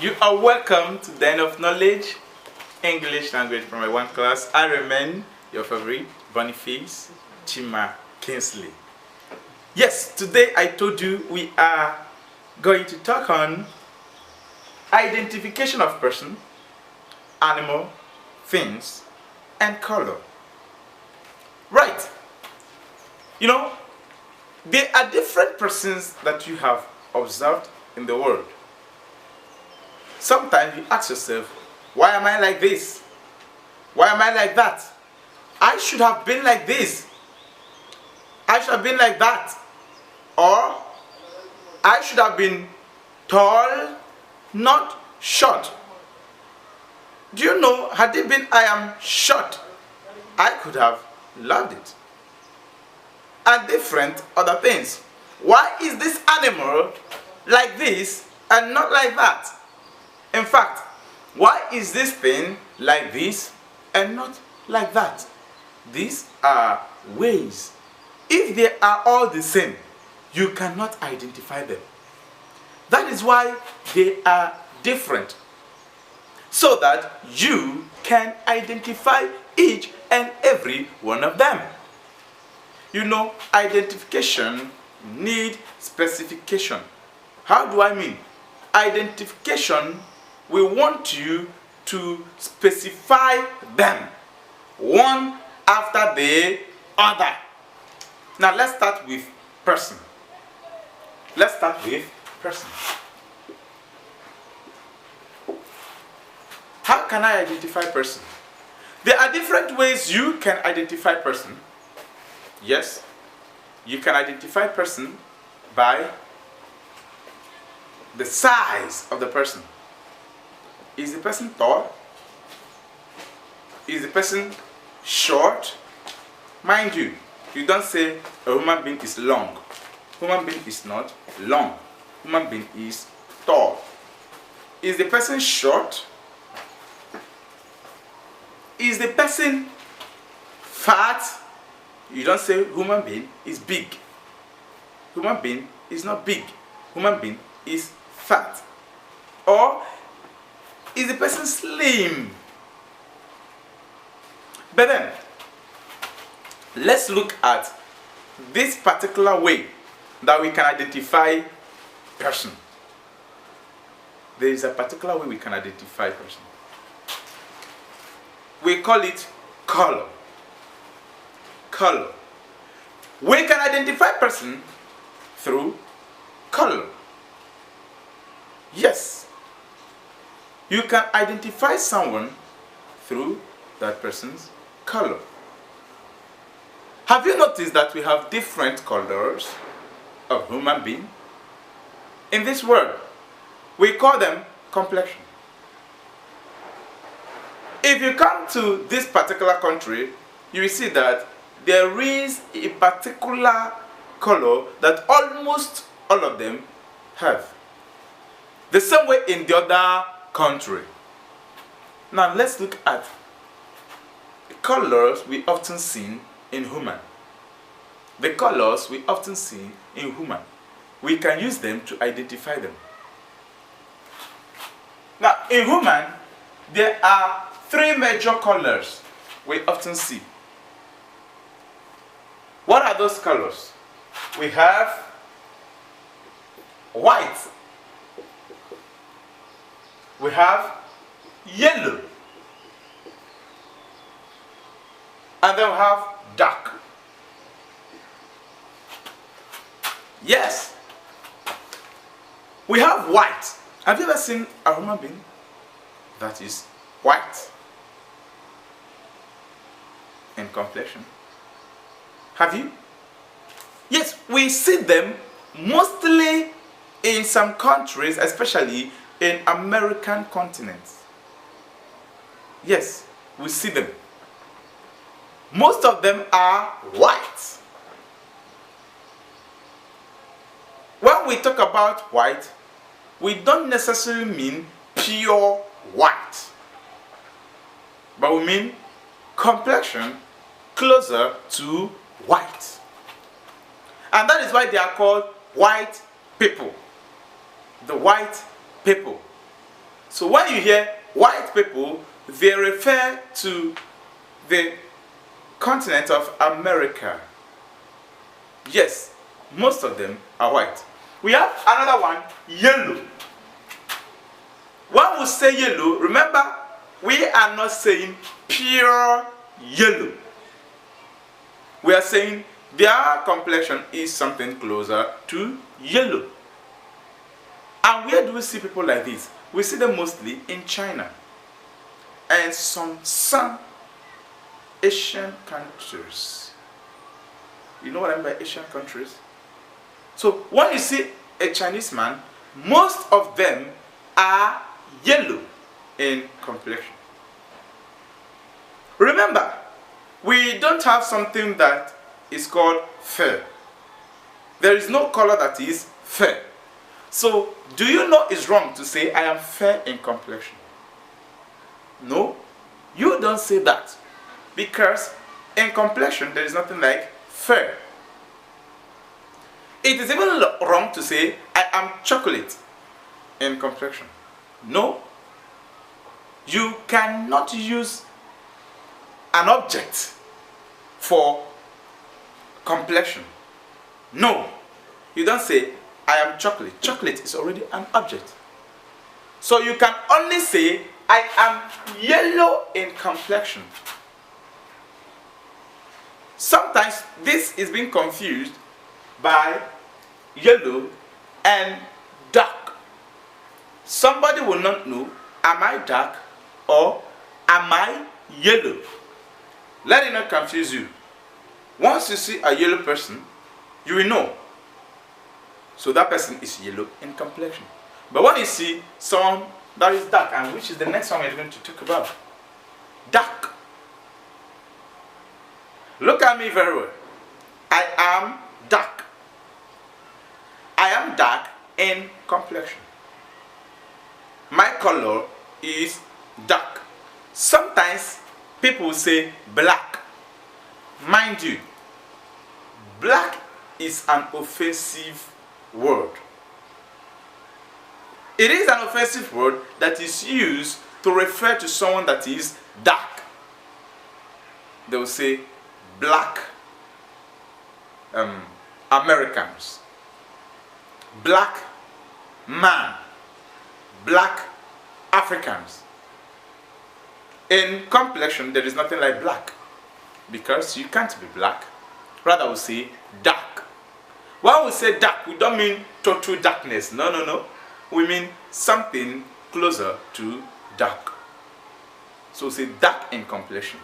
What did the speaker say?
You are welcome to Den of Knowledge, English Language Primary 1 class. I remain your favorite, Boniface Chima Kingsley. Yes, today I told you we are going to talk on identification of person, animal, things, and color. Right. You know, there are different persons that you have observed in the world. Sometimes you ask yourself, why am I like this? Why am I like that? I should have been like this. I should have been like that. Or I should have been tall, not short. Do you know, had it been I am short, I could have loved it. And different other things. Why is this animal like this and not like that? In fact, why is this thing like this and not like that? These are ways. If they are all the same, you cannot identify them. That is why they are different. So that you can identify each and every one of them. You know, identification needs specification. How do I mean? Identification, we want you to specify them one after the other. Now let's start with person. Let's start with person. How can I identify person? There are different ways you can identify person. Yes, you can identify person by the size of the person. Is the person tall? Is the person short? Mind you, you don't say a human being is long. Human being is not long. Human being is tall. Is the person short? Is the person fat? You don't say human being is big. Human being is not big. Human being is fat. Or is the person slim? But then, let's look at this particular way that we can identify person. There is a particular way we can identify person. We call it color. Color. We can identify person through color. Yes. You can identify someone through that person's color. Have you noticed that we have different colors of human being? In this world, we call them complexion. If you come to this particular country, you will see that there is a particular color that almost all of them have. The same way in the other country. Now let's look at the colors we often see in human. The colors we often see in human. We can use them to identify them. Now in human, there are three major colors we often see. What are those colors? We have white. We have yellow. And then we have dark. Yes. We have white. Have you ever seen a human being that is white in complexion? Have you? Yes, we see them mostly in some countries, especially in American continents. Yes, we see them. Most of them are white. When we talk about white, we don't necessarily mean pure white, but we mean complexion closer to white. And that is why they are called white people. The white people. So when you hear white people, they refer to the continent of America. Yes, most of them are white. We have another one, yellow. When we say yellow, remember, we are not saying pure yellow. We are saying their complexion is something closer to yellow. And where do we see people like this? We see them mostly in China and some Asian countries. You know what I mean by Asian countries? So when you see a Chinese man, most of them are yellow in complexion. Remember, we don't have something that is called fair. There is no color that is fair. So, do you know it's wrong to say I am fair in complexion? No, you don't say that, because in complexion there is nothing like fair. It is even wrong to say I am chocolate in complexion. No, you cannot use an object for complexion. No, you don't say I am chocolate. Chocolate is already an object. So you can only say I am yellow in complexion. Sometimes this is being confused by yellow and dark. Somebody will not know, am I dark or am I yellow? Let it not confuse you. Once you see a yellow person, you will know. So that person is yellow in complexion. But when you see someone that is dark, and which is the next one we're going to talk about, dark. Look at me very well. I am dark. I am dark in complexion. My color is dark. Sometimes people say black. Mind you, black is an offensive word. It is an offensive word that is used to refer to someone that is dark. They will say black Americans, black man, black Africans. In complexion, there is nothing like black, because you can't be black. Rather, we say dark. When we say dark, we don't mean total darkness. No, no, no. We mean something closer to dark. So we say dark in complexion.